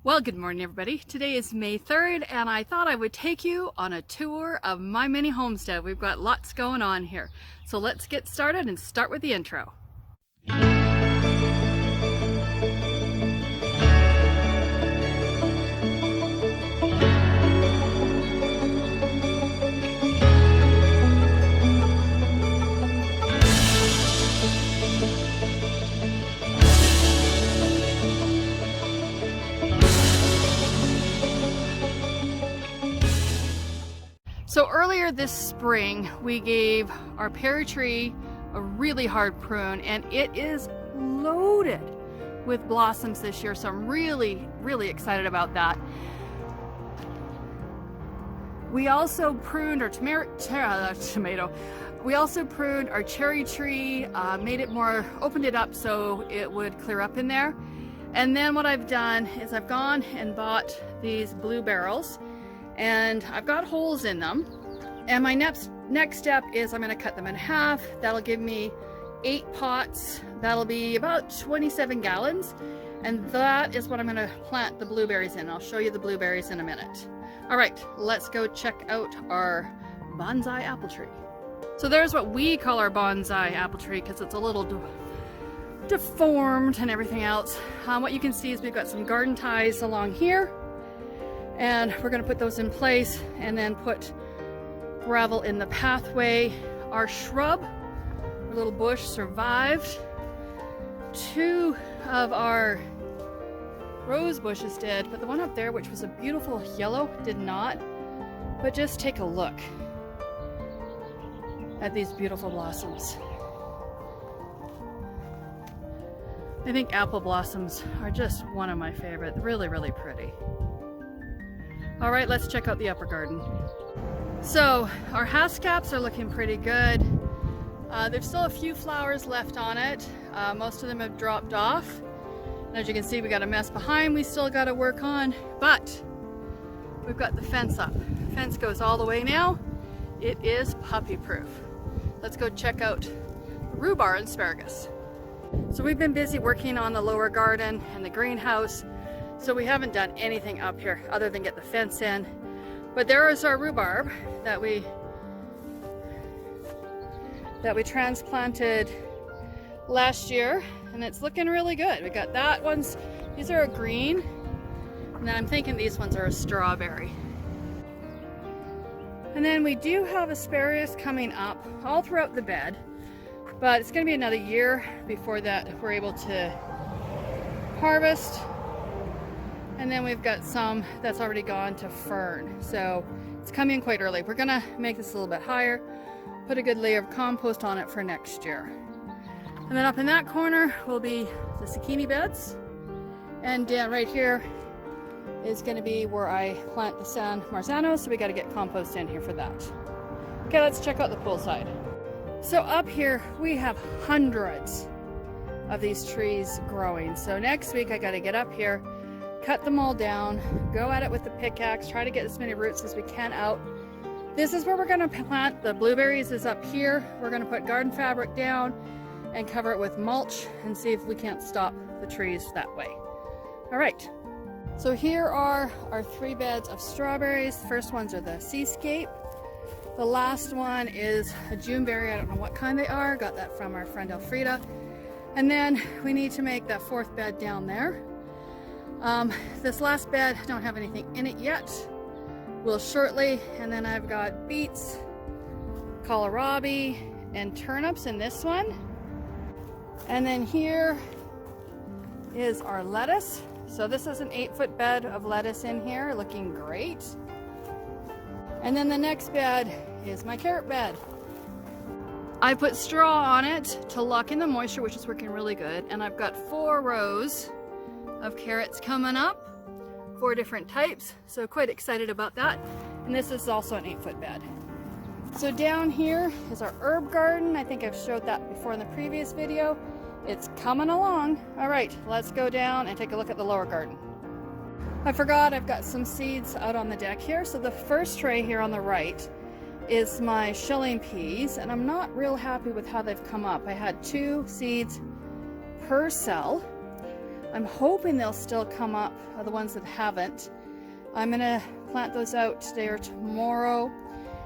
Well, good morning everybody. Today is May 3rd and I thought I would take you on a tour of my mini homestead. We've got lots going on here. So let's get started and start with the intro. So earlier this spring, we gave our pear tree a really hard prune and it is loaded with blossoms this year. So I'm really excited about that. We also pruned our We also pruned our cherry tree, opened it up so it would clear up in there. And then what I've done is I've gone and bought these blue barrels. And I've got holes in them. And my next step is I'm going to cut them in half. That'll give me 8 pots. That'll be about 27 gallons. And that is what I'm going to plant the blueberries in. I'll show you the blueberries in a minute. All right, let's go check out our bonsai apple tree. So there's what we call our bonsai apple tree because it's a little deformed and everything else. What you can see is we've got some garden ties along here. And we're going to put those in place and then put gravel in the pathway. Our shrub, our little bush, survived. 2 of our rose bushes did, but the one up there, which was a beautiful yellow, did not. But just take a look at these beautiful blossoms. I think apple blossoms are just one of my favorite. Really pretty. All right, let's check out the upper garden. So our haskaps are looking pretty good. There's still a few flowers left on it. Most of them have dropped off. And as you can see, we got a mess behind we still got to work on, but we've got the fence up. The fence goes all the way now. It is puppy proof. Let's go check out rhubarb and asparagus. So we've been busy working on the lower garden and the greenhouse. So we haven't done anything up here other than get the fence in. But there is our rhubarb that we transplanted last year, and it's looking really good. We got that one's, these are a green, and then I'm thinking these ones are a strawberry. And then we do have asparagus coming up all throughout the bed, but it's gonna be another year before that we're able to harvest. And then we've got some that's already gone to fern. So it's coming quite early. We're gonna make this a little bit higher, put a good layer of compost on it for next year. And then up in that corner will be the zucchini beds. And down right here is gonna be where I plant the San Marzano, so we gotta get compost in here for that. Okay, let's check out the poolside. So up here, we have hundreds of these trees growing. So next week I gotta get up here, cut them all down, go at it with the pickaxe, try to get as many roots as we can out. This is where we're going to plant the blueberries, is up here. We're going to put garden fabric down and cover it with mulch and see if we can't stop the trees that way. All right, so here are our 3 beds of strawberries. The first ones are the Seascape. The last one is a Juneberry. I don't know what kind they are. Got that from our friend Elfrida. And then we need to make that 4th bed down there. This last bed, don't have anything in it yet. Will shortly. And then I've got beets, kohlrabi, and turnips in this one. And then here is our lettuce. So this is an 8-foot bed of lettuce in here, looking great. And then the next bed is my carrot bed. I put straw on it to lock in the moisture, which is working really good. And I've got 4 rows of carrots coming up, 4 different types, so quite excited about that. And this is also an 8-foot bed. So down here is our herb garden. I think I've showed that before in the previous video. It's coming along. All right, let's go down and take a look at the lower garden. I forgot I've got some seeds out on the deck here. So the first tray here on the right is my shilling peas, and I'm not real happy with how they've come up. I had 2 seeds per cell. I'm hoping they'll still come up, the ones that haven't. I'm gonna plant those out today or tomorrow.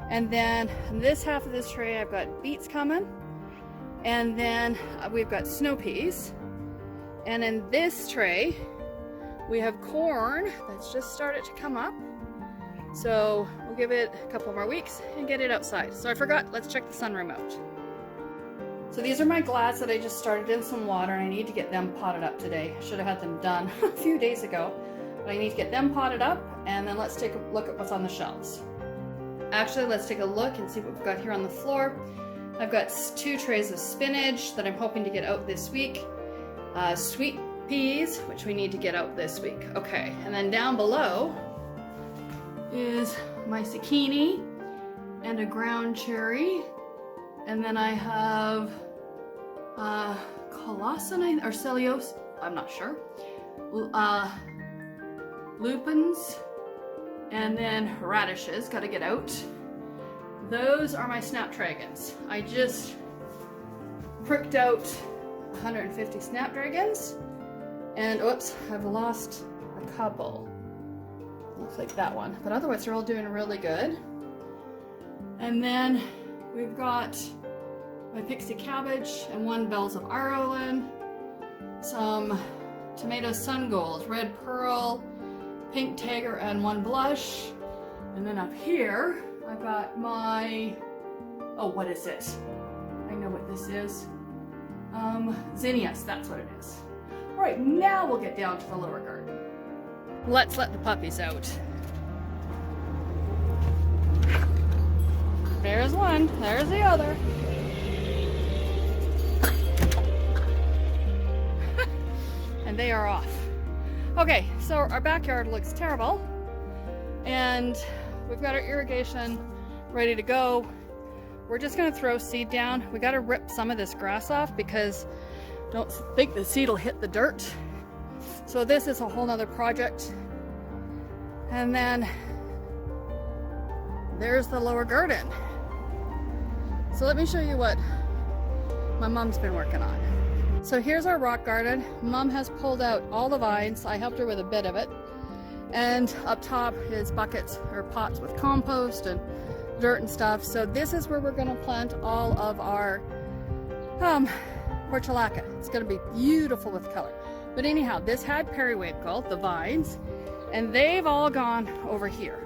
And then in this half of this tray, I've got beets coming. And then we've got snow peas. And in this tray, we have corn that's just started to come up. So we'll give it a couple more weeks and get it outside. So I forgot, let's check the sunroom out. So these are my glads that I just started in some water, and I need to get them potted up today. I should have had them done a few days ago, but I need to get them potted up, and then let's take a look at what's on the shelves. Actually, let's take a look and see what we've got here on the floor. I've got 2 trays of spinach that I'm hoping to get out this week. Sweet peas, which we need to get out this week. Okay, and then down below is my zucchini and a ground cherry. And then I have colosine or cellulose, I'm not sure. Lupins, and then radishes, gotta get out. Those are my snapdragons. I just pricked out 150 snapdragons, and oops, I've lost a couple. Looks like that one, but otherwise they're all doing really good. And then we've got my pixie cabbage and 1 bells of Ireland, some tomato sun gold, red pearl, pink tiger, and 1 blush. And then up here, I've got my, oh, what is it? I know what this is. Zinnias, that's what it is. All right, now we'll get down to the lower garden. Let's let the puppies out. There's one, there's the other. And they are off. Okay, so our backyard looks terrible. And we've got our irrigation ready to go. We're just gonna throw seed down. We gotta rip some of this grass off because I don't think the seed will hit the dirt. So this is a whole nother project. And then there's the lower garden. So let me show you what my mom's been working on. So here's our rock garden. Mom has pulled out all the vines. I helped her with a bit of it. And up top is buckets or pots with compost and dirt and stuff. So this is where we're gonna plant all of our portulaca. It's gonna be beautiful with color. But anyhow, this had periwinkle, the vines, and they've all gone over here.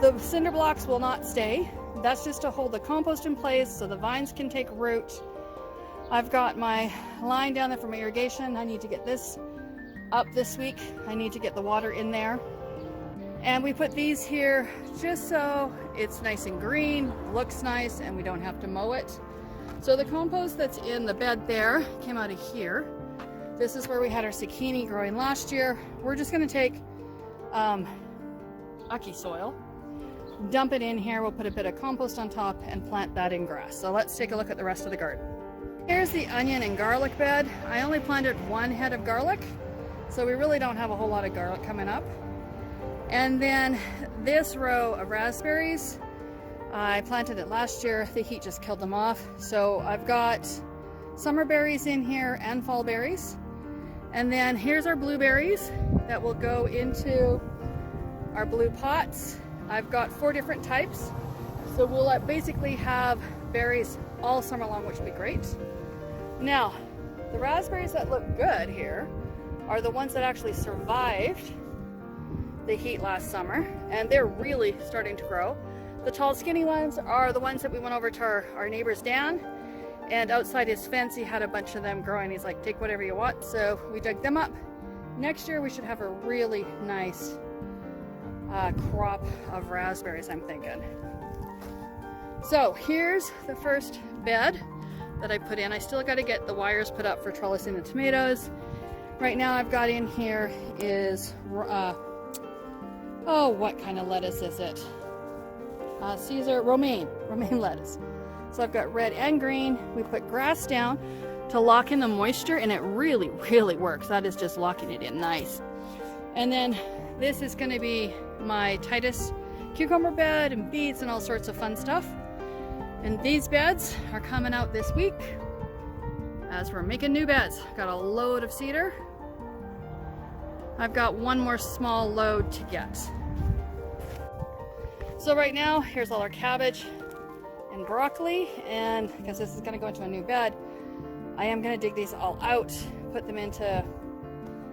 The cinder blocks will not stay. That's just to hold the compost in place so the vines can take root. I've got my line down there for my irrigation. I need to get this up this week. I need to get the water in there. And we put these here just so it's nice and green, looks nice, and we don't have to mow it. So the compost that's in the bed there came out of here. This is where we had our zucchini growing last year. We're just gonna take Aki soil, dump it in here. We'll put a bit of compost on top and plant that in grass. So let's take a look at the rest of the garden. Here's the onion and garlic bed. I only planted 1 head of garlic, so we really don't have a whole lot of garlic coming up. And then this row of raspberries, I planted it last year. The heat just killed them off. So I've got summer berries in here and fall berries. And then here's our blueberries that will go into our blue pots. I've got 4 different types. So we'll basically have berries all summer long, which will be great. Now, the raspberries that look good here are the ones that actually survived the heat last summer, and they're really starting to grow. The tall skinny ones are the ones that we went over to our neighbor's Dan, and outside his fence he had a bunch of them growing. He's like, take whatever you want. So we dug them up. Next year we should have a really nice crop of raspberries, I'm thinking. So here's the first bed that I put in. I still got to get the wires put up for trellising the tomatoes. Right now I've got in here is oh, what kind of lettuce is it? Caesar romaine lettuce. So I've got red and green. We put grass down to lock in the moisture, and it really, really works. That is just locking it in nice. And then this is going to be my Titus cucumber bed and beets and all sorts of fun stuff. And these beds are coming out this week as we're making new beds. Got a load of cedar. I've got one more small load to get. So right now, here's all our cabbage and broccoli, and because this is going to go into a new bed, I am going to dig these all out, put them into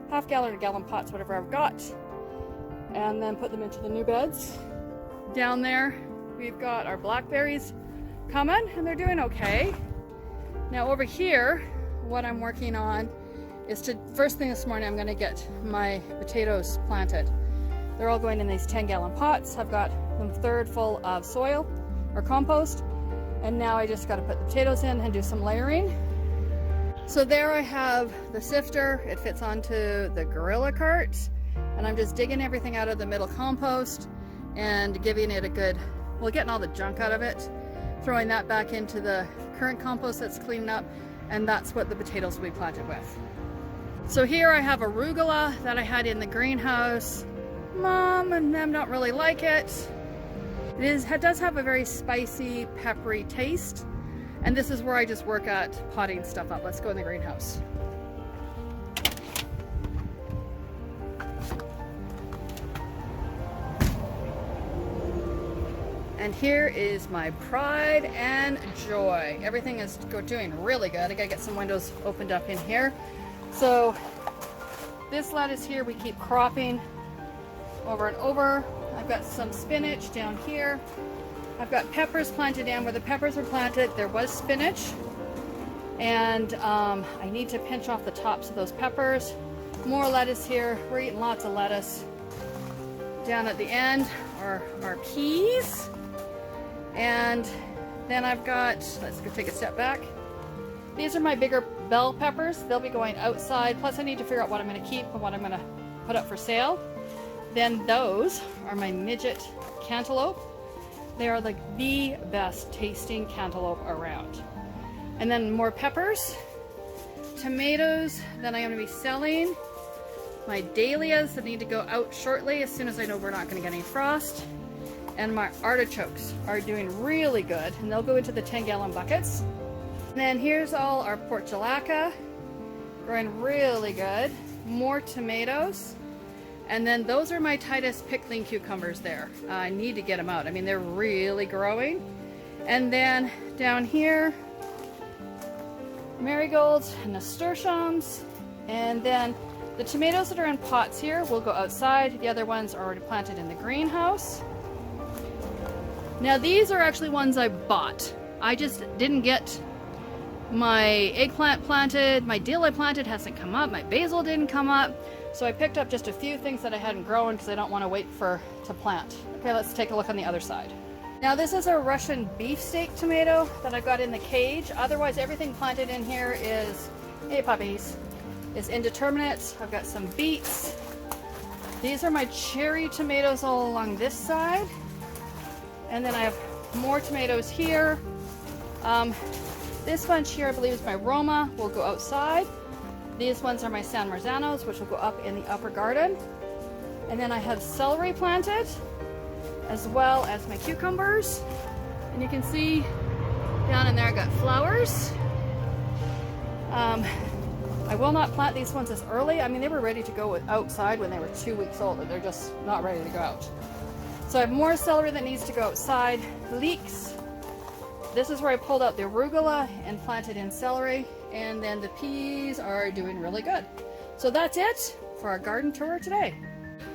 half-gallon or gallon pots, whatever I've got, and then put them into the new beds. Down there, we've got our blackberries coming, and they're doing okay. Now over here, what I'm working on is to, first thing this morning, I'm going to get my potatoes planted. They're all going in these 10-gallon pots. I've got them third full of soil or compost, and now I just got to put the potatoes in and do some layering. So there I have the sifter. It fits onto the gorilla cart, and I'm just digging everything out of the middle compost and giving it a good, well, getting all the junk out of it, throwing that back into the current compost that's cleaned up, and that's what the potatoes will be planted with. So here I have arugula that I had in the greenhouse. Mom and them don't really like it. It does have a very spicy, peppery taste, and this is where I just work at potting stuff up. Let's go in the greenhouse. And here is my pride and joy. Everything is doing really good. I gotta get some windows opened up in here. So this lettuce here we keep cropping over and over. I've got some spinach down here. I've got peppers planted in. Where the peppers were planted, there was spinach. And I need to pinch off the tops of those peppers. More lettuce here. We're eating lots of lettuce. Down at the end are our peas. And then I've got, let's go take a step back. These are my bigger bell peppers. They'll be going outside. Plus I need to figure out what I'm going to keep and what I'm going to put up for sale. Then those are my midget cantaloupe. They are like the best tasting cantaloupe around. And then more peppers, tomatoes that I am going to be selling, my dahlias that need to go out shortly as soon as I know we're not going to get any frost, and my artichokes are doing really good, and they'll go into the 10-gallon buckets. And then here's all our portulaca, growing really good. More tomatoes. And then those are my Titus pickling cucumbers there. I need to get them out. I mean, they're really growing. And then down here, marigolds and nasturtiums. And then the tomatoes that are in pots here will go outside. The other ones are already planted in the greenhouse. Now these are actually ones I bought. I just didn't get my eggplant planted. My dill I planted hasn't come up. My basil didn't come up. So I picked up just a few things that I hadn't grown because I don't want to wait to plant. Okay, let's take a look on the other side. Now this is a Russian beefsteak tomato that I've got in the cage. Otherwise everything planted in here is, hey puppies, is indeterminate. I've got some beets. These are my cherry tomatoes all along this side. And then I have more tomatoes here. This bunch here I believe is my Roma, will go outside. These ones are my San Marzanos, which will go up in the upper garden. And then I have celery planted, as well as my cucumbers. And you can see down in there I got flowers. I will not plant these ones as early. I mean, they were ready to go outside when they were 2 weeks old, and they're just not ready to go out. So I have more celery that needs to go outside. Leeks. This is where I pulled out the arugula and planted in celery. And then the peas are doing really good. So that's it for our garden tour today.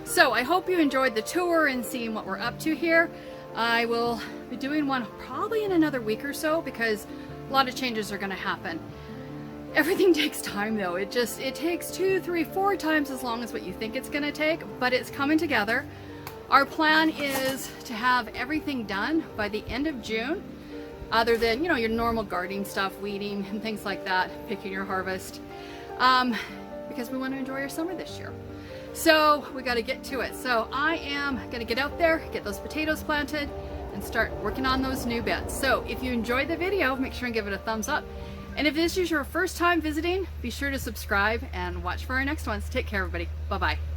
So I hope you enjoyed the tour and seeing what we're up to here. I will be doing one probably in another week or so because a lot of changes are going to happen. Everything takes time though. It takes 2, 3, 4 times as long as what you think it's going to take, but it's coming together. Our plan is to have everything done by the end of June, other than, you know, your normal gardening stuff, weeding and things like that, picking your harvest, because we want to enjoy our summer this year. So we got to get to it. So I am going to get out there, get those potatoes planted, and start working on those new beds. So if you enjoyed the video, make sure and give it a thumbs up. And if this is your first time visiting, be sure to subscribe and watch for our next ones. Take care, everybody. Bye-bye.